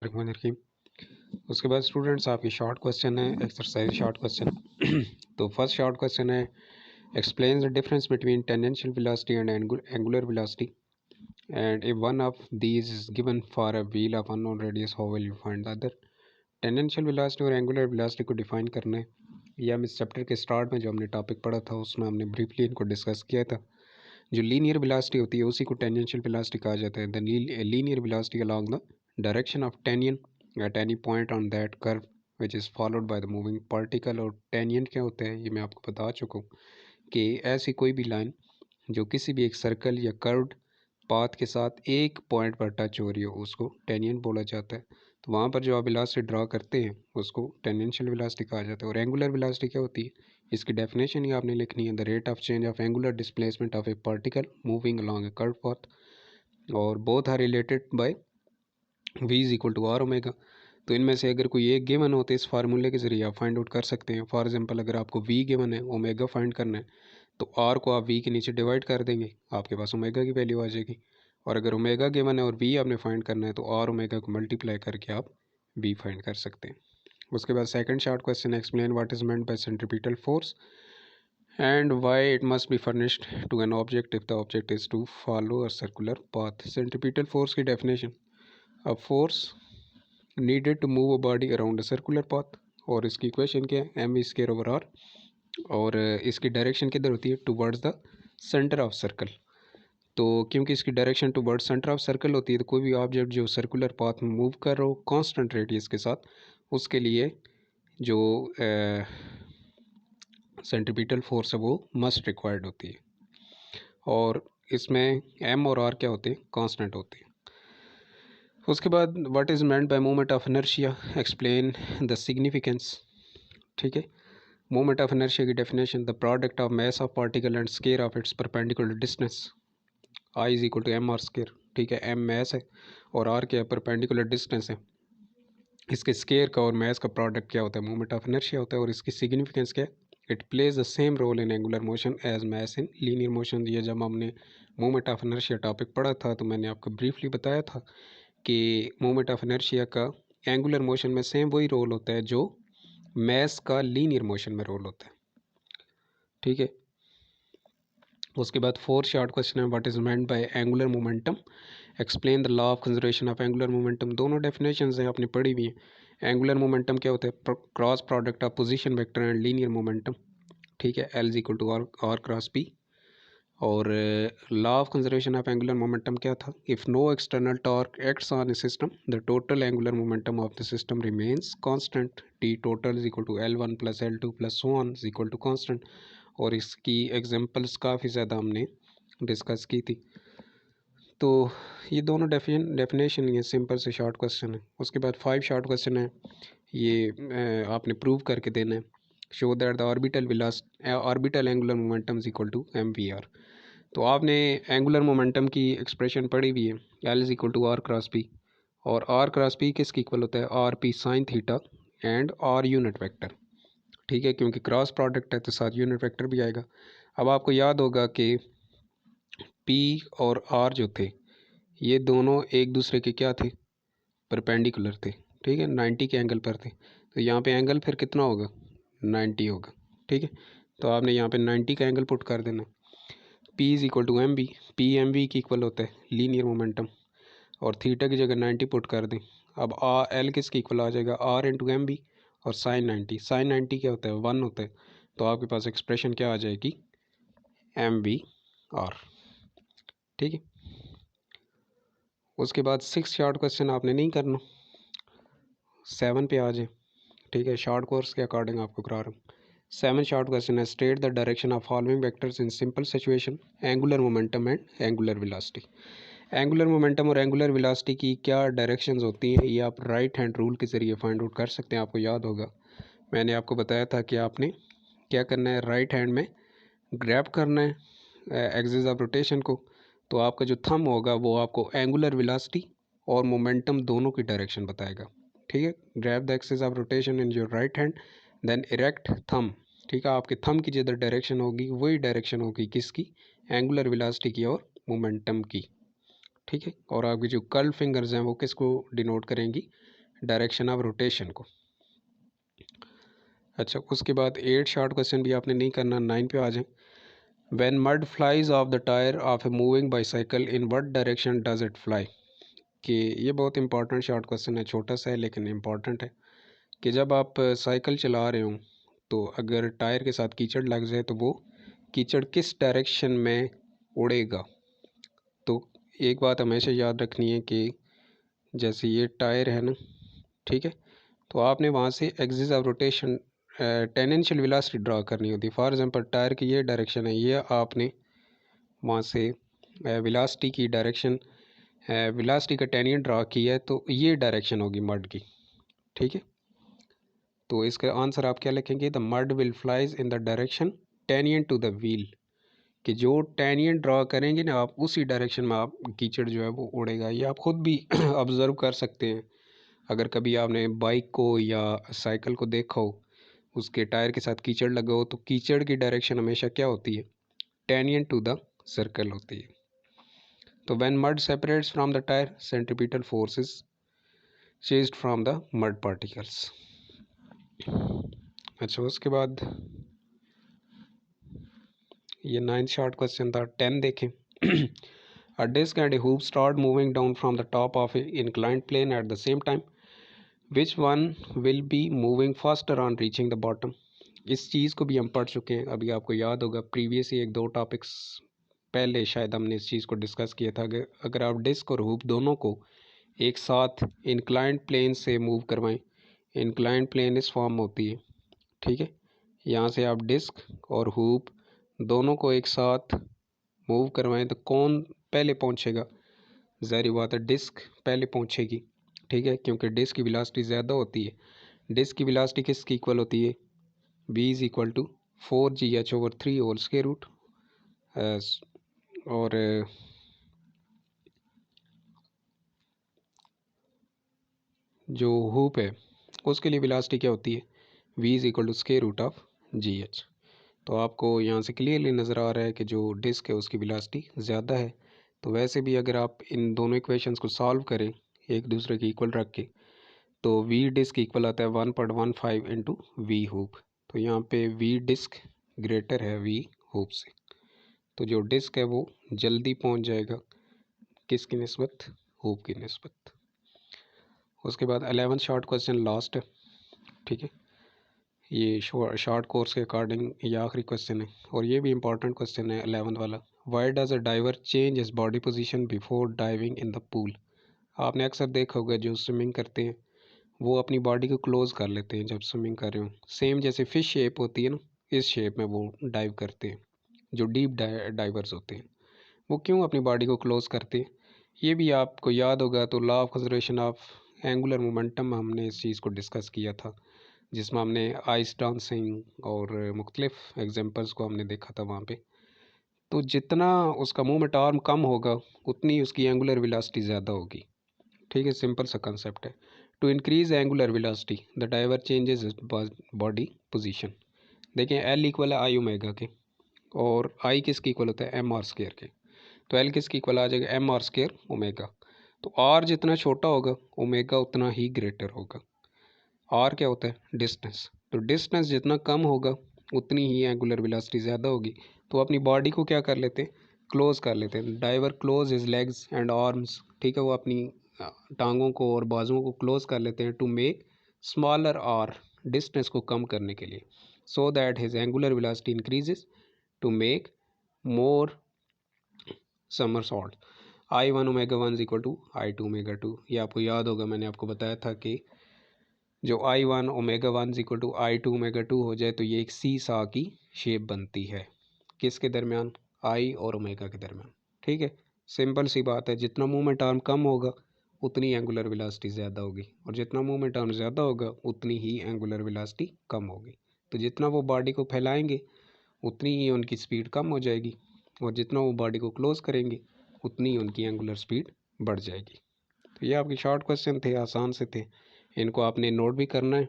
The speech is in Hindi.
बिस्मिल्लाहिर्रहमानिर्रहीम। उसके बाद स्टूडेंट्स आपकी शॉर्ट क्वेश्चन है, एक्सरसाइज शॉर्ट क्वेश्चन। तो फर्स्ट शॉर्ट क्वेश्चन है, explain the difference between tangential velocity and angular velocity and if one of these is given for a wheel of unknown radius how will you find the other. Tangential velocity और एंगुलर वेलोसिटी को डिफाइन करना है। यह हम इस चैप्टर के स्टार्ट में जो हमने टॉपिक पढ़ा था उसमें हमने ब्रीफली इनको डिस्कस किया था। जो लीनियर वेलोसिटी होती है उसी को टेंजेंशियल वेलोसिटी कहा जाता है। The linear velocity along the direction of tangent at any point on that curve which is followed by the moving particle। और टेंजेंट क्या होता है ये मैं आपको बता चुका हूँ कि ऐसी कोई भी लाइन जो किसी भी एक सर्कल या कर्व्ड पाथ के साथ एक पॉइंट पर टच हो रही हो उसको टेंजेंट बोला जाता है। तो वहाँ पर जो आप वेलोसिटी ड्रा करते हैं उसको टेंजेंशियल वेलोसिटी कहा जाता है। और एंगुलर वेलोसिटी क्या होती है, इसकी डेफिनेशन ही आपने लिखनी है, the rate of change of angular displacement of a particle moving along a curve path और both are related by v is equal to R omega. तो इनमें से अगर कोई एक गिवन हो तो इस फार्मूले के ज़रिए आप फाइंड आउट कर सकते हैं। फॉर एग्जांपल अगर आपको v गिवन है, ओमेगा फाइंड करना है, तो r को आप v के नीचे डिवाइड कर देंगे, आपके पास ओमेगा की वैल्यू आ जाएगी। और अगर ओमेगा गिवन है और v आपने फाइंड करना है तो r ओमेगा को मल्टीप्लाई करके आप v फाइंड कर सकते हैं। उसके बाद second short question, explain what is meant by centripetal force and why it must be furnished to an object if the object is to follow a circular path। centripetal force की definition, a force needed to move a body around a circular path। और इसकी इक्वेशन क्या है, M V square over R. और इसकी डायरेक्शन किधर होती है, towards the centre of circle. तो क्योंकि इसकी direction towards centre of circle होती है तो कोई भी ऑब्जेक्ट जो सर्कुलर पाथ में मूव कर रहा हो कांस्टेंट रेडियस के साथ, उसके लिए जो सेंट्रीपिटल फोर्स है वो मस्ट रिक्वायर्ड होती है। और इसमें एम और आर क्या होते हैं, कांस्टेंट होते हैं। उसके बाद what is meant by moment of inertia, explain the significance. ठीक है, मोमेंट ऑफ इनर्शिया की definition, the product of mass of particle and square of its perpendicular distance, I is equal to M R square. ठीक है, एम मास है और आर क्या है, परपेंडिकुलर डिस्टेंस है। इसके स्केयर का और मास का प्रोडक्ट क्या होता है, मोमेंट ऑफ इनर्शिया होता है। और इसकी सिग्निफिकेंस क्या है, it plays the same role in angular motion as mass in linear motion. ये जब हमने मोमेंट ऑफ इनर्शिया टॉपिक पढ़ा था तो मैंने आपको ब्रीफली बताया था कि मोमेंट ऑफ इनर्शिया का एंगुलर मोशन में सेम वही रोल होता है जो मास का लीनियर मोशन में रोल होता है। ठीक है, उसके बाद फोर्थ शॉर्ट क्वेश्चन है, what is meant by angular momentum, explain the law of conservation of angular momentum. दोनों डेफिनेशंस हैं, आपने पढ़ी हुई हैं। एंगुलर मोमेंटम क्या होता है, cross product of position vector and linear momentum. ठीक है, L is equal to R cross P. और law of conservation of angular momentum क्या था, if no external torque acts on a system the total angular momentum of the system remains constant, T total is equal to L1 plus L2 plus so on is equal to constant. और इसकी एग्जांपल्स काफ़ी ज़्यादा हमने डिस्कस की थी। तो ये दोनों डेफिनेशन ये सिंपल से शॉर्ट क्वेश्चन है। उसके बाद 5 शॉर्ट क्वेश्चन है, ये आपने प्रूव करके देना है। Show that the orbital angular momentum is equal to MVR। तो आपने एंगुलर मोमेंटम की एक्सप्रेशन पढ़ी हुई है, L is equal to R cross P. और आर क्रॉस पी किसकी इक्वल होता है, R P sine theta and R unit vector. ठीक है, क्योंकि क्रॉस प्रोडक्ट है तो साथ यूनिट वेक्टर भी आएगा। अब आपको याद होगा कि पी और आर जो थे ये दोनों एक दूसरे के क्या थे, परपेंडिकुलर थे। ठीक है, 90 के एंगल पर थे। तो यहाँ पे एंगल फिर कितना होगा, 90 होगा। ठीक है, तो आपने यहाँ पे 90 का एंगल पुट कर देना। P is equal to MV, P MV की इक्वल होता है लीनियर मोमेंटम। और थीटा की जगह 90 पुट कर दें। अब L किसकी इक्वल आ जाएगा, R इंटू MV। और साइन 90 क्या होता है, 1 होता है। तो आपके पास एक्सप्रेशन क्या आ जाएगी, MVR। ठीक है, उसके बाद 6 शॉर्ट क्वेश्चन आपने नहीं करना, 7 पे आ जाए। ठीक है, शॉर्ट कोर्स के अकॉर्डिंग आपको करा रहा हूँ। 7 शॉर्ट क्वेश्चन है, state the direction of following vectors in simple situation, angular momentum and angular velocity. Angular momentum और एंगुलर वेलोसिटी की क्या डायरेक्शंस होती हैं, ये आप राइट हैंड रूल के ज़रिए फाइंड आउट कर सकते हैं। आपको याद होगा मैंने आपको बताया था कि आपने क्या करना है, राइट हैंड में ग्रैब करना है एक्सिस ऑफ रोटेशन को। तो आपका जो थंब होगा वो आपको एंगुलर वेलोसिटी और मोमेंटम दोनों की डायरेक्शन बताएगा। ठीक है, grab the axis of rotation in your right hand then erect thumb. ठीक है, आपके थंब की जिधर डायरेक्शन होगी वही डायरेक्शन होगी किसकी, एंगुलर वेलोसिटी की और मोमेंटम की। ठीक है, और आपकी जो कर्ल फिंगर्स हैं वो किसको डिनोट करेंगी, डायरेक्शन ऑफ रोटेशन को। अच्छा, उसके बाद 8 शॉर्ट क्वेश्चन भी आपने नहीं करना, 9 पे आ जाए। When mud flies of the tyre of a moving bicycle in what direction does it fly. कि ये बहुत इंपॉर्टेंट शॉर्ट क्वेश्चन है, छोटा सा है लेकिन इम्पॉर्टेंट है। कि जब आप साइकिल चला रहे हो तो अगर टायर के साथ कीचड़ लग जाए तो वो कीचड़ किस डायरेक्शन में उड़ेगा। तो एक बात हमेशा याद रखनी है कि जैसे ये टायर है ना, ठीक है, तो आपने वहाँ से axis of rotation tangential velocity draw करनी होती है। फॉर एग्जांपल टायर की ये डायरेक्शन है, ये आपने वहाँ से वेलोसिटी की डायरेक्शन, वेलोसिटी का टेंजेंट ड्रा किया है, तो ये डायरेक्शन होगी मड की, ठीक है। तो इसका आंसर आप क्या लिखेंगे, the mud will flies in the direction tangent to the wheel. कि जो टेंजेंट ड्रा करेंगे ना आप, उसी डायरेक्शन में आप कीचड़ जो है वो उड़ेगा। ये आप खुद भी ऑब्ज़र्व कर सकते हैं। अगर कभी आपने बाइक को या साइकिल को देखा हो, उसके टायर के साथ कीचड़ लगा हो, तो कीचड़ की डायरेक्शन हमेशा क्या होती है, टेंजेंट टू द सर्कल होती है। तो when mud separates from the tyre, centripetal force is chased from the mud particles. अच्छा, उसके बाद ये 9th शॉर्ट क्वेश्चन था। 10 देखें। A disc and a hoop start moving down from the top of an inclined plane at the same time. Which one will be moving faster on reaching the bottom? इस चीज़ को भी हम पढ़ चुके हैं, अभी आपको याद होगा प्रीवियस ही 1-2 टॉपिक्स पहले शायद हमने इस चीज़ को डिस्कस किया था। अगर आप डिस्क और हुप दोनों को एक साथ इंक्लाइंड प्लेन से मूव करवाएं, इंक्लाइंड प्लेन इस फॉर्म होती है, ठीक है। यहाँ से आप डिस्क और हुप दोनों को एक साथ मूव करवाएं तो कौन पहले पहुँचेगा। ज़ाहिर बात है डिस्क पहले पहुँचेगी, ठीक है, क्योंकि डिस्क की वेलोसिटी ज़्यादा होती है। डिस्क की वेलोसिटी किसकी इक्वल होती है, v is equal to 4gh/3 whole square root. और जो हुप है उसके लिए वेलोसिटी क्या होती है, v is equal to square root of gh। तो आपको यहाँ से क्लियरली नज़र आ रहा है कि जो डिस्क है उसकी वेलोसिटी ज़्यादा है। तो वैसे भी अगर आप इन दोनों इक्वेशंस को सॉल्व करें एक दूसरे के इक्वल रख के, तो v डिस्क इक्वल आता है 1.15 इंटू वी हुप। तो यहाँ पे v डिस्क ग्रेटर है v हुप से, तो जो डिस्क है वो जल्दी पहुँच जाएगा किसकी निस्बत, हुप की निस्बत। उसके बाद 11th शॉर्ट क्वेश्चन लास्ट है, ठीक है। ये शॉर्ट कोर्स के अकॉर्डिंग ये आखिरी क्वेश्चन है और ये भी इंपॉर्टेंट क्वेश्चन है 11th वाला। Why does a diver change his body position before diving in the pool. आपने अक्सर देखा होगा जो स्विमिंग करते हैं वो अपनी बॉडी को क्लोज कर लेते हैं जब स्विमिंग कर रहे हो। सेम जैसे फिश शेप होती है ना, इस शेप में वो डाइव करते हैं। जो डीप डाइवर्स होते हैं वो क्यों अपनी बॉडी को क्लोज करते हैं, ये भी आपको याद होगा। तो law of conservation of angular momentum हमने इस चीज़ को डिस्कस किया था, जिसमें हमने आइस डांसिंग और मुख्तलिफ एग्जांपल्स को हमने देखा था वहाँ पे। तो जितना उसका मूवमेंट आर्म कम होगा उतनी उसकी एंगुलर वेलोसिटी ज़्यादा होगी, ठीक है। सिंपल सा कंसेप्ट है। To increase angular velocity the diver changes body position. देखें एल इक्वल है आई ओमेगा के और आई किसकी इक्वल होता है एम आर स्क्वायर के। तो एल किसकी इक्वल आ जाएगा एम आर स्क्वायर ओमेगा। तो आर जितना छोटा होगा ओमेगा उतना ही ग्रेटर होगा। आर क्या होता है डिस्टेंस, तो डिस्टेंस जितना कम होगा उतनी ही एंगुलर वेलोसिटी ज़्यादा होगी। तो अपनी बॉडी को क्या कर लेते हैं, क्लोज कर लेते हैं। Diver close his legs and arms, ठीक है, वो अपनी टांगों को और बाजुओं को क्लोज कर लेते हैं to make smaller R, distance को कम करने के लिए, so that his angular velocity increases to make more somersault. I1 omega 1 is equal to I2 omega 2। ये आपको याद होगा, मैंने आपको बताया था कि जो I1 omega 1 is equal to I2 omega 2 हो जाए तो ये एक सी सा की शेप बनती है, किसके दरमियान, I और ओमेगा के दरमियान, ठीक है। सिंपल सी बात है, जितना मूवमेंट आर्म कम होगा उतनी एंगुलर वेलोसिटी ज़्यादा होगी और जितना मूवमेंट आर्म ज़्यादा होगा उतनी ही एंगुलर वेलोसिटी कम होगी। तो जितना वो बॉडी को फैलाएंगे उतनी ही उनकी स्पीड कम हो जाएगी और जितना वो बॉडी को क्लोज करेंगे उतनी ही उनकी एंगुलर स्पीड बढ़ जाएगी। तो ये आपके शॉर्ट क्वेश्चन थे, आसान से थे, इनको आपने नोट भी करना है।